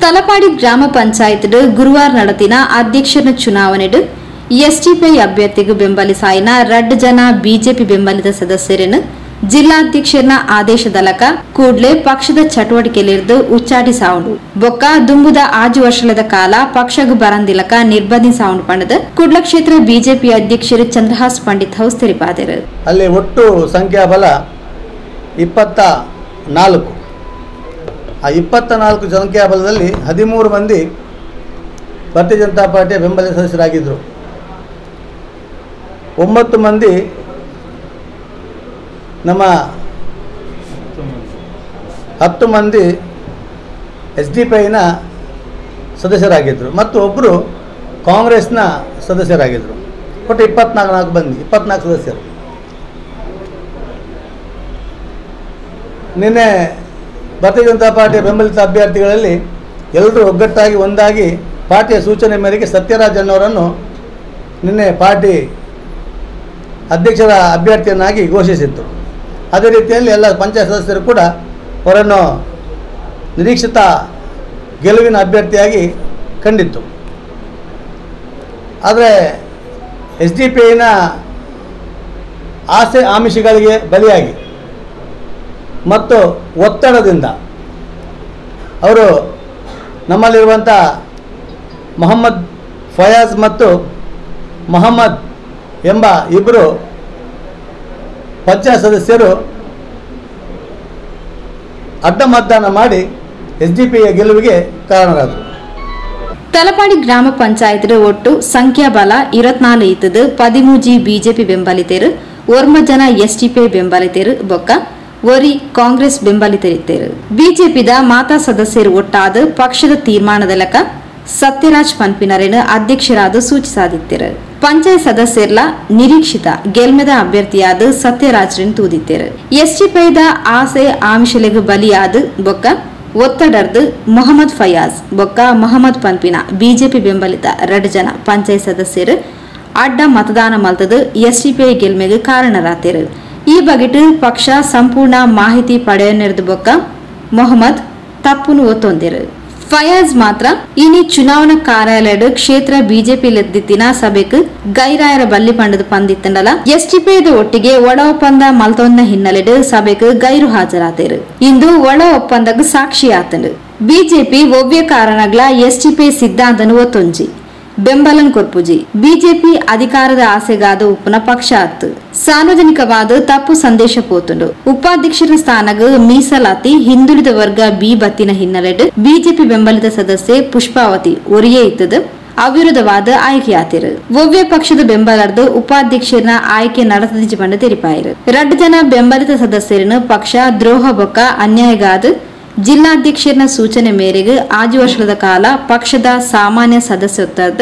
ತಲಪಾಡಿ ಗ್ರಾಮ ಪಂಚಾಯತ್ ಗುರುವಾರ ನಡೆದಿನ ಅಧ್ಯಕ್ಷರ ಚುನಾವಣೆ ಎಸ್ಟಿಪಿ ಅಭ್ಯರ್ಥಿಗೆ ಬೆಂಬಲಿಸಾಯಿನ 2 ಜನ ಬಿಜೆಪಿ ಬೆಂಬಲಿತ ಸದಸ್ಯರನ್ನು ಜಿಲ್ಲಾಧ್ಯಕ್ಷರ ಆದೇಶದಲಕ ಕೂಡಲೇ ಪಕ್ಷದ ಚಟುವಟಿಕೆಯಲ್ಲಿದ್ದು ಉಚ್ಚಾಟಿ ಸಾವುಂಡು ಬೊಕ್ಕ ದುಂಬುದ 5 ವರ್ಷದ ಕಾಲ ಪಕ್ಷಕ್ಕೆ ಬರಂದಿಲಕ ನಿರ್ಬಂಧಿ ಸಾವುಂಡು ಪಂಡದ ಕುಡ್ಲ ಕ್ಷೇತ್ರ ಬಿಜೆಪಿ ಅಧ್ಯಕ್ಷರು ಚಂದ್ರಹಾಸ್ ಪಂಡಿತ್ ಹೌಸ್ ತೆರಿಪಾದರು. ಅಲ್ಲಿ ಒಟ್ಟು ಸಂಖ್ಯಾಬಲ 24. ಆ 24 ಸಂಖ್ಯಾಬಲದಲ್ಲಿ 13 ಮಂದಿ ಭಾರತೀಯ ಜನತಾ ಪಾರ್ಟಿಯ ಬೆಂಬಲಿತ ಸದಸ್ಯರಾಗಿದ್ದರು. 9 ಮಂದಿ ನಮ್ಮ 10 ಮಂದಿ ಎಸ್ಡಿಪಿಐನ ಸದಸ್ಯರಾಗಿದ್ದರು ಮತ್ತು ಒಬ್ಬರು ಕಾಂಗ್ರೆಸ್ನ ಸದಸ್ಯರಾಗಿದ್ದರು. ಒಟ್ಟು 24 ಸದಸ್ಯರು. ನಿನ್ನೆ ಭಾರತೀಯ ಜನತಾ ಪಾರ್ಟಿಯ ಬೆಂಬಲಿತ ಅಭ್ಯರ್ಥಿಗಳಲ್ಲಿ ಎಲ್ಲರೂ ಒಗ್ಗಟ್ಟಾಗಿ ಒಂದಾಗಿ ಪಾರ್ಟಿಯ ಸೂಚನೆ ಮೇರೆಗೆ ಸತ್ಯರಾಜ್ ಅವರನ್ನು ನಿನ್ನೆ ಪಾರ್ಟಿ ಅಧ್ಯಕ್ಷರ ಅಭ್ಯರ್ಥಿಯನ್ನಾಗಿ ಘೋಷಿಸಿತ್ತು. ಅದೇ ರೀತಿಯಲ್ಲಿ ಎಲ್ಲ ಪಂಚಾಯತ್ ಸದಸ್ಯರು ಕೂಡ ಅವರನ್ನು ನಿರೀಕ್ಷಿತ ಗೆಲುವಿನ ಅಭ್ಯರ್ಥಿಯಾಗಿ ಕಂಡಿತ್ತು. ಆದರೆ ಎಸ್ಡಿಪಿಐನ ಆಸೆ ಆಮಿಷಗಳಿಗೆ ಬಲಿಯಾಗಿ ಮತ್ತು ಒತ್ತಡದಿಂದ ಅವರು ನಮ್ಮಲ್ಲಿರುವಂಥ ಮೊಹಮ್ಮದ್ ಫಯಾಜ್ ಮತ್ತು ಮೊಹಮ್ಮದ್ ಎಂಬ ಇಬ್ಬರು ಪಂಚಾಯತ್ ಸದಸ್ಯರು ಅಡ್ಡ ಮತದಾನ ಮಾಡಿ ಎಸ್ಡಿಪಿಯ ಗೆಲುವಿಗೆ ಕಾರಣರಾದರು. ತಲಪಾಡಿ ಗ್ರಾಮ ಪಂಚಾಯತ್ ಒಟ್ಟು ಸಂಖ್ಯಾಬಲ 24 ಇದ್ದದ್ದು 13 ಬಿಜೆಪಿ ಬೆಂಬಲಿತರು, 1 ಜನ ಎಸ್ಟಿಪಿ ಬೆಂಬಲಿತರು ಬೊಕ್ಕ ಒರಿ ಕಾಂಗ್ರೆಸ್ ಬೆಂಬಲಿತರಿದ್ದರು. ಬಿಜೆಪಿದ ಮಾತಾ ಸದಸ್ಯರು ಒಟ್ಟಾದ ಪಕ್ಷದ ತೀರ್ಮಾನದಲಕ ಸತ್ಯರಾಜ್ ಪನ್ಪಿನರೇನು ಅಧ್ಯಕ್ಷರಾದ ಸೂಚಿಸಾದಿದ್ದರು. ಪಂಚಾಯತ್ ಸದಸ್ಯರ್ಲ ನಿರೀಕ್ಷಿತ ಗೆಲ್ಮೆದ ಅಭ್ಯರ್ಥಿಯಾದ ಸತ್ಯರಾಜ್ರನ್ನು ತೂದಿದ್ದರು. ಎಸ್ಟಿಪಿದ ಆಸೆ ಆಮಿಷಲೆಗೆ ಬಲಿಯಾದ ಬೊಕ್ಕ ಒತ್ತಡರ್ದು ಮೊಹಮ್ಮದ್ ಫಯಾಜ್ ಬೊಕ್ಕ ಮೊಹಮ್ಮದ್ ಪನ್ಪಿನ ಬಿಜೆಪಿ ಬೆಂಬಲಿತ 2 ಜನ ಪಂಚಾಯತ್ ಸದಸ್ಯರು ಅಡ್ಡ ಮತದಾನ ಮಲ್ತದು ಎಸ್ಟಿಪಿಐ ಗೆಲ್ಮೆಗೆ ಕಾರಣರಾದರು. ಈ ಬಗೆಟ್ ಪಕ್ಷ ಸಂಪೂರ್ಣ ಮಾಹಿತಿ ಪಡೆಯನಿರ್ದು ಬೊಕ್ಕ ಮೊಹಮ್ಮದ್ ತಪ್ಪುನು ಒತ್ತೊಂದಿರು. ಫಯಾಜ್ ಮಾತ್ರ ಇನಿ ಚುನಾವಣಾ ಕಾರ್ಯಾಲಯದ ಕ್ಷೇತ್ರ ಬಿಜೆಪಿ ಲೆದ್ದಿತ್ತಿನ ಸಭೆಗೆ ಗೈರಾಯರ ಬಲ್ಲಿ ಪಂಡದು ಪಂದಿತ್ತಂಡಲ ಎಸ್ಟಿಪಿದ ಒಟ್ಟಿಗೆ ಒಳ ಒಪ್ಪಂದ ಮಲ್ತೊಂದ ಹಿನ್ನೆಲೆಡ್ ಸಭೆಗೆ ಗೈರು ಹಾಜರಾತೇರು. ಇಂದು ಒಳ ಒಪ್ಪಂದಕ್ಕೆ ಸಾಕ್ಷಿ ಆತಂಡು. ಬಿಜೆಪಿ ಒವ್ಯ ಕಾರಣಗಳ ಎಸ್ಟಿಪಿ ಸಿದ್ಧಾಂತನು ಒತ್ತೊಂಜಿ ಬೆಂಬಲನ್ ಕೊರ್ಪುಜಿ ಬಿಜೆಪಿ ಅಧಿಕಾರದ ಆಸೆಗಾದ ಉಪ್ಪನ ಪಕ್ಷ ಅತ್ತು ಸಾರ್ವಜನಿಕವಾದ ತಪ್ಪು ಸಂದೇಶ ಪೋತುಂಡು. ಉಪಾಧ್ಯಕ್ಷರ ಸ್ಥಾನಗ ಮೀಸಲಾತಿ ಹಿಂದುಳಿದ ವರ್ಗ ಬಿ ಬತ್ತಿನ ಹಿನ್ನೆಲೆಡ್ ಬಿಜೆಪಿ ಬೆಂಬಲಿತ ಸದಸ್ಯೆ ಪುಷ್ಪಾವತಿ ಒರಿಯೇ ಇತ್ತದ ಅವಿರೋಧವಾದ ಆಯ್ಕೆಯಾತಿರು. ಒವ್ಯ ಪಕ್ಷದ ಬೆಂಬಲರ್ದು ಉಪಾಧ್ಯಕ್ಷರನ ಆಯ್ಕೆ ನಡೆಸದಿಜಿ ಬಂಡ ತೆರಿಪಾಯಿರು. 2 ಜನ ಬೆಂಬಲಿತ ಸದಸ್ಯರನ್ನು ಪಕ್ಷ ದ್ರೋಹ ಬೊಕ್ಕ ಅನ್ಯಾಯಗಾದ ಜಿಲ್ಲಾಧ್ಯಕ್ಷರ ಸೂಚನೆ ಮೇರೆಗೆ 5 ವರ್ಷದ ಕಾಲ ಪಕ್ಷದ ಸಾಮಾನ್ಯ ಸದಸ್ಯತ್ವದ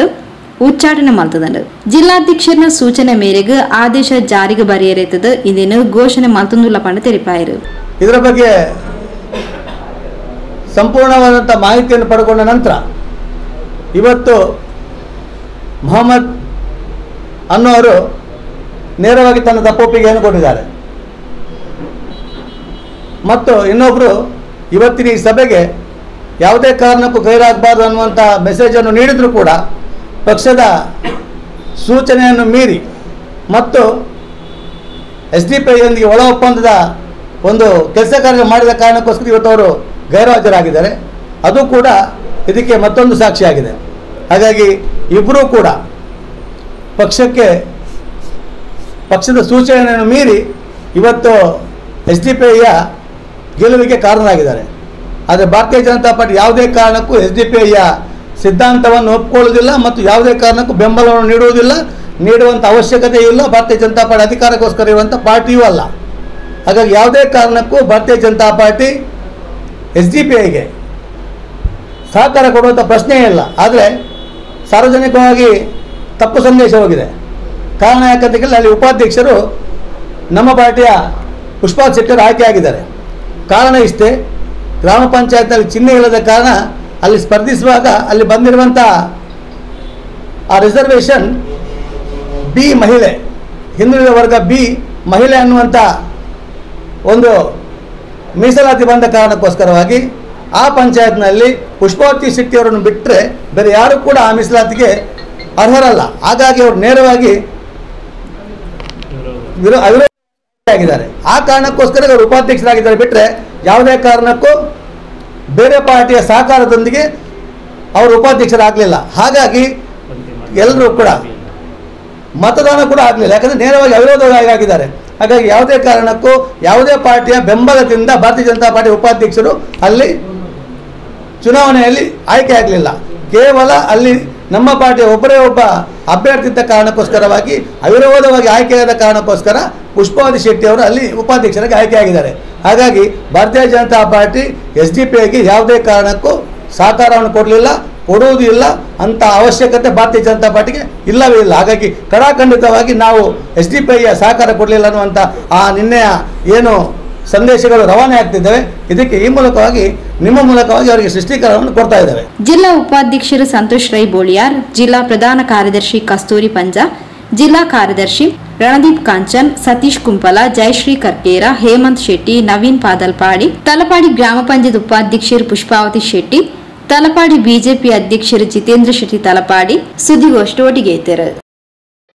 ಉಚ್ಚಾಟನೆ ಮಲ್ತದಂಡು. ಜಿಲ್ಲಾಧ್ಯಕ್ಷರ ಸೂಚನೆ ಮೇರೆಗೆ ಆದೇಶ ಜಾರಿಗೆ ಬರೆಯರೇತದ ಇಂದಿನ ಘೋಷಣೆ ಮಲ್ತೊಂದುಲ್ಲ ಪಂಡ ತೆರಿಪಾಯಿರು. ಇದರ ಬಗ್ಗೆ ಸಂಪೂರ್ಣವಾದಂಥ ಮಾಹಿತಿಯನ್ನು ಪಡೆದುಕೊಂಡ ನಂತರ ಇವತ್ತು ಮೊಹಮ್ಮದ್ ಅನ್ನೋರು ನೇರವಾಗಿ ತನ್ನ ತಪ್ಪೊಪ್ಪಿಗೆಯನ್ನು ಕೊಟ್ಟಿದ್ದಾರೆ ಮತ್ತು ಇನ್ನೊಬ್ಬರು ಇವತ್ತಿನ ಈ ಸಭೆಗೆ ಯಾವುದೇ ಕಾರಣಕ್ಕೂ ಗೈರಾಗಬಾರದು ಅನ್ನುವಂಥ ಮೆಸೇಜನ್ನು ನೀಡಿದರೂ ಕೂಡ ಪಕ್ಷದ ಸೂಚನೆಯನ್ನು ಮೀರಿ ಮತ್ತು ಎಸ್ಡಿಪಿಯೊಂದಿಗೆ ಒಳ ಒಪ್ಪಂದದ ಒಂದು ಕೆಲಸ ಕಾರ್ಯ ಮಾಡಿದ ಕಾರಣಕ್ಕೋಸ್ಕರ ಇವತ್ತು ಅವರು ಗೈರು ಹಾಜರಾಗಿದ್ದಾರೆ. ಅದು ಕೂಡ ಇದಕ್ಕೆ ಮತ್ತೊಂದು ಸಾಕ್ಷಿಯಾಗಿದೆ. ಹಾಗಾಗಿ ಇಬ್ಬರೂ ಕೂಡ ಪಕ್ಷದ ಸೂಚನೆಯನ್ನು ಮೀರಿ ಇವತ್ತು ಎಸ್ಡಿಪಿಯ ಗೆಲುವಿಗೆ ಕಾರಣರಾಗಿದ್ದಾರೆ. ಆದರೆ ಭಾರತೀಯ ಜನತಾ ಪಾರ್ಟಿ ಯಾವುದೇ ಕಾರಣಕ್ಕೂ ಎಸ್ಡಿಪಿಯ ಸಿದ್ಧಾಂತವನ್ನು ಒಪ್ಪಿಕೊಳ್ಳುವುದಿಲ್ಲ ಮತ್ತು ಯಾವುದೇ ಕಾರಣಕ್ಕೂ ಬೆಂಬಲವನ್ನು ನೀಡುವುದಿಲ್ಲ, ನೀಡುವಂಥ ಅವಶ್ಯಕತೆ ಇಲ್ಲ. ಭಾರತೀಯ ಜನತಾ ಪಾರ್ಟಿ ಅಧಿಕಾರಕ್ಕೋಸ್ಕರ ಇರುವಂಥ ಪಾರ್ಟಿಯೂ ಅಲ್ಲ. ಹಾಗಾಗಿ ಯಾವುದೇ ಕಾರಣಕ್ಕೂ ಭಾರತೀಯ ಜನತಾ ಪಾರ್ಟಿ ಎಸ್ಡಿಪಿಐಗೆ ಸಹಕಾರ ಕೊಡುವಂಥ ಪ್ರಶ್ನೆಯೇ ಇಲ್ಲ. ಆದರೆ ಸಾರ್ವಜನಿಕವಾಗಿ ತಪ್ಪು ಸಂದೇಶ ಹೋಗಿದೆ. ಕಾರಣ ಯಾಕಂತೇಳಿ ಅಲ್ಲಿ ಉಪಾಧ್ಯಕ್ಷರು ನಮ್ಮ ಪಾರ್ಟಿಯ ಪುಷ್ಪಾ ಶೆಟ್ಟರ್ ಆಯ್ಕೆಯಾಗಿದ್ದಾರೆ. ಕಾರಣ ಇಷ್ಟೇ, ಗ್ರಾಮ ಪಂಚಾಯತ್ನಲ್ಲಿ ಚಿಹ್ನೆ ಇಲ್ಲದ ಕಾರಣ ಅಲ್ಲಿ ಸ್ಪರ್ಧಿಸುವಾಗ ಅಲ್ಲಿ ಬಂದಿರುವಂಥ ಆ ರಿಸರ್ವೇಷನ್ ಬಿ ಮಹಿಳೆ, ಹಿಂದುಳಿದ ವರ್ಗ ಬಿ ಮಹಿಳೆ ಅನ್ನುವಂಥ ಒಂದು ಮೀಸಲಾತಿ ಬಂದ ಕಾರಣಕ್ಕೋಸ್ಕರವಾಗಿ ಆ ಪಂಚಾಯತ್ನಲ್ಲಿ ಪುಷ್ಪಾವತಿ ಶೆಟ್ಟಿ ಅವರನ್ನು ಬಿಟ್ಟರೆ ಬೇರೆ ಯಾರು ಕೂಡ ಆ ಮೀಸಲಾತಿಗೆ ಅರ್ಹರಲ್ಲ. ಹಾಗಾಗಿ ಅವರು ನೇರವಾಗಿ ಅವಿರೋಧಿಯಾಗಿದ್ದಾರೆ. ಆ ಕಾರಣಕ್ಕೋಸ್ಕರ ಅವರು ಉಪಾಧ್ಯಕ್ಷರಾಗಿದ್ದಾರೆ ಬಿಟ್ಟರೆ ಯಾವುದೇ ಕಾರಣಕ್ಕೂ ಬೇರೆ ಪಾರ್ಟಿಯ ಸಹಕಾರದೊಂದಿಗೆ ಅವರು ಉಪಾಧ್ಯಕ್ಷರಾಗಲಿಲ್ಲ. ಹಾಗಾಗಿ ಎಲ್ಲರೂ ಕೂಡ ಮತದಾನ ಕೂಡ ಆಗಲಿಲ್ಲ, ಯಾಕಂದರೆ ನೇರವಾಗಿ ಅವಿರೋಧವಾಗಿ ಆಗಿದ್ದಾರೆ. ಹಾಗಾಗಿ ಯಾವುದೇ ಕಾರಣಕ್ಕೂ ಯಾವುದೇ ಪಾರ್ಟಿಯ ಬೆಂಬಲದಿಂದ ಭಾರತೀಯ ಜನತಾ ಪಾರ್ಟಿ ಉಪಾಧ್ಯಕ್ಷರು ಅಲ್ಲಿ ಚುನಾವಣೆಯಲ್ಲಿ ಆಯ್ಕೆ ಆಗಲಿಲ್ಲ. ಕೇವಲ ಅಲ್ಲಿ ನಮ್ಮ ಪಾರ್ಟಿಯ ಒಬ್ಬರೇ ಒಬ್ಬ ಅಭ್ಯರ್ಥಿ ಇದ್ದ ಕಾರಣಕ್ಕೋಸ್ಕರವಾಗಿ ಅವಿರೋಧವಾಗಿ ಆಯ್ಕೆಯಾದ ಕಾರಣಕ್ಕೋಸ್ಕರ ಪುಷ್ಪಾವತಿ ಶೆಟ್ಟಿ ಅವರು ಅಲ್ಲಿ ಉಪಾಧ್ಯಕ್ಷರಾಗಿ ಆಯ್ಕೆಯಾಗಿದ್ದಾರೆ. ಹಾಗಾಗಿ ಭಾರತೀಯ ಜನತಾ ಪಾರ್ಟಿ SDPIಗೆ ಯಾವುದೇ ಕಾರಣಕ್ಕೂ ಸಹಕಾರವನ್ನು ಕೊಡಲಿಲ್ಲ, ಕೊಡುವುದೂ ಇಲ್ಲ, ಅಂಥ ಅವಶ್ಯಕತೆ ಭಾರತೀಯ ಜನತಾ ಪಾರ್ಟಿಗೆ ಇಲ್ಲವೇ ಇಲ್ಲ. ಹಾಗಾಗಿ ಕಡಾಖಂಡಿತವಾಗಿ ನಾವು SDPIಯ ಸಹಕಾರ ಕೊಡಲಿಲ್ಲ ಅನ್ನುವಂಥ ಆ ನಿನ್ನೆಯ ಏನು ಸಂದೇಶಗಳು ರವಾನೆ ಆಗ್ತಿದ್ದಾವೆ, ಇದಕ್ಕೆ ಈ ಮೂಲಕವಾಗಿ ನಿಮ್ಮ ಮೂಲಕವಾಗಿ ಅವರಿಗೆ ಸೃಷ್ಟೀಕರಣವನ್ನು ಕೊಡ್ತಾ ಇದ್ದೇವೆ. ಜಿಲ್ಲಾ ಉಪಾಧ್ಯಕ್ಷರು ಸಂತೋಷ್ ರೈ ಬೋಳಿಯಾರ್, ಜಿಲ್ಲಾ ಪ್ರಧಾನ ಕಾರ್ಯದರ್ಶಿ ಕಸ್ತೂರಿ ಪಂಜಾ, ಜಿಲ್ಲಾ ಕಾರ್ಯದರ್ಶಿ ರಣದೀಪ್ ಕಾಂಚನ್, ಸತೀಶ್ ಕುಂಪಲ, ಜಯಶ್ರೀ ಕರ್ಕೇರ, ಹೇಮಂತ್ ಶೆಟ್ಟಿ, ನವೀನ್ ಪಾದಲ್ಪಾಡಿ, ತಲಪಾಡಿ ಗ್ರಾಮ ಪಂಚಾಯತ್ ಉಪಾಧ್ಯಕ್ಷರು ಪುಷ್ಪಾವತಿ ಶೆಟ್ಟಿ, ತಲಪಾಡಿ ಬಿಜೆಪಿ ಅಧ್ಯಕ್ಷರು ಜಿತೇಂದ್ರ ಶೆಟ್ಟಿ ತಲಪಾಡಿ ಸುದ್ದಿಗೋಷ್ಠಿ ಒಟ್ಟಿಗೆ ಇದ್ದರು.